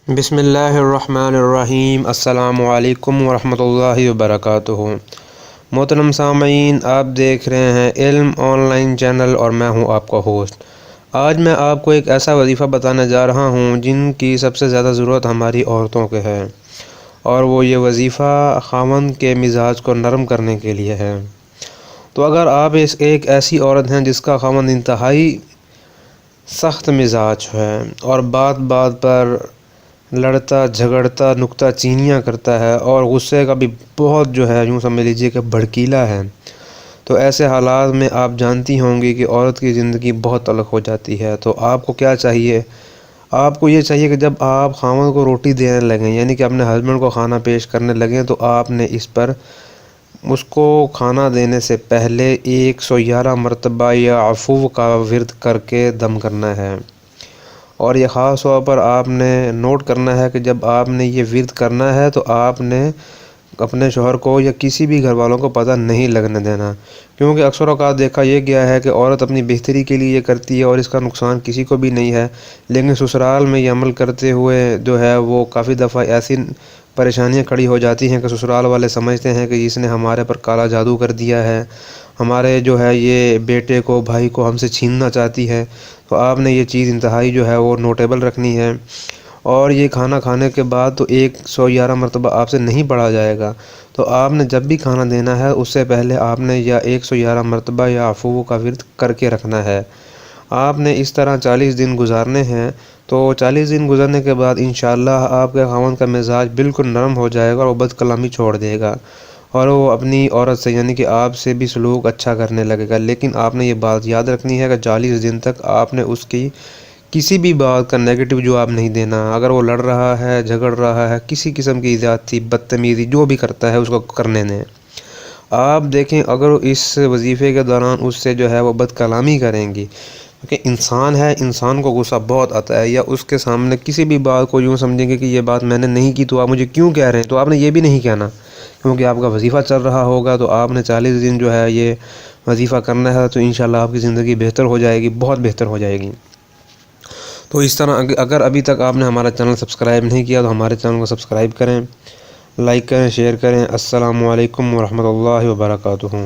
بسم اللہ الرحمن الرحیم۔ السلام علیکم ورحمۃ اللہ وبرکاتہ۔ محترم سامعین، آپ دیکھ رہے ہیں علم آن لائن چینل اور میں ہوں آپ کا ہوسٹ۔ آج میں آپ کو ایک ایسا وظیفہ بتانے جا رہا ہوں جن کی سب سے زیادہ ضرورت ہماری عورتوں کے ہے، اور وہ یہ وظیفہ خاوند کے مزاج کو نرم کرنے کے لیے ہے۔ تو اگر آپ ایک ایسی عورت ہیں جس کا خاوند انتہائی سخت مزاج ہے اور بات بات پر لڑتا جھگڑتا نکتہ چینیاں کرتا ہے اور غصے کا بھی بہت یوں سمجھ لیجیے کہ بھڑکیلا ہے، تو ایسے حالات میں آپ جانتی ہوں گی کہ عورت کی زندگی بہت تلخ ہو جاتی ہے۔ تو آپ کو کیا چاہیے؟ آپ کو یہ چاہیے کہ جب آپ خاوند کو روٹی دینے لگیں، یعنی کہ اپنے ہسبینڈ کو کھانا پیش کرنے لگیں، تو آپ نے اس کو کھانا دینے سے پہلے 111 مرتبہ یا عفو کا ورد کر کے دم کرنا ہے۔ اور یہ خاص طور پر آپ نے نوٹ کرنا ہے کہ جب آپ نے یہ ورد کرنا ہے تو آپ نے اپنے شوہر کو یا کسی بھی گھر والوں کو پتہ نہیں لگنے دینا، کیونکہ اکثر اوقات دیکھا یہ گیا ہے کہ عورت اپنی بہتری کے لیے یہ کرتی ہے اور اس کا نقصان کسی کو بھی نہیں ہے، لیکن سسرال میں یہ عمل کرتے ہوئے وہ کافی دفعہ ایسی پریشانیاں کھڑی ہو جاتی ہیں کہ سسرال والے سمجھتے ہیں کہ اس نے ہمارے پر کالا جادو کر دیا ہے، ہمارے یہ بیٹے کو بھائی کو ہم سے چھیننا چاہتی ہے۔ تو آپ نے یہ چیز انتہائی وہ نوٹیبل رکھنی ہے، اور یہ کھانا کھانے کے بعد تو 111 مرتبہ آپ سے نہیں پڑھا جائے گا۔ تو آپ نے جب بھی کھانا دینا ہے اس سے پہلے آپ نے یا 111 مرتبہ یا عفو کا ورد کر کے رکھنا ہے۔ آپ نے اس طرح 40 دن گزارنے ہیں، تو 40 دن گزرنے کے بعد انشاءاللہ آپ کے خاوند کا مزاج بالکل نرم ہو جائے گا اور وہ بد کلامی چھوڑ دے گا، اور وہ اپنی عورت سے یعنی کہ آپ سے بھی سلوک اچھا کرنے لگے گا۔ لیکن آپ نے یہ بات یاد رکھنی ہے کہ 40 دن تک آپ نے اس کی کسی بھی بات کا نیگیٹو جواب نہیں دینا۔ اگر وہ لڑ رہا ہے، جھگڑ رہا ہے، کسی قسم کی زیادتی بدتمیزی جو بھی کرتا ہے اس کو کرنے دیں۔ آپ دیکھیں اگر اس وظیفے کے دوران اس سے وہ بد کلامی کریں گی، کیونکہ انسان ہے، انسان کو غصہ بہت آتا ہے، یا اس کے سامنے کسی بھی بات کو یوں سمجھیں گے کہ یہ بات میں نے نہیں کی تو آپ مجھے کیوں کہہ رہے ہیں، تو آپ نے یہ بھی نہیں کہنا، کیونکہ آپ کا وظیفہ چل رہا ہوگا۔ تو آپ نے 40 دن یہ وظیفہ کرنا ہے، تو انشاءاللہ آپ کی زندگی بہتر ہو جائے گی، بہت بہتر ہو جائے گی۔ تو اس طرح اگر ابھی تک آپ نے ہمارا چینل سبسکرائب نہیں کیا تو ہمارے چینل کو سبسکرائب کریں، لائک کریں، شیئر کریں۔ السلام علیکم ورحمۃ اللہ وبرکاتہ۔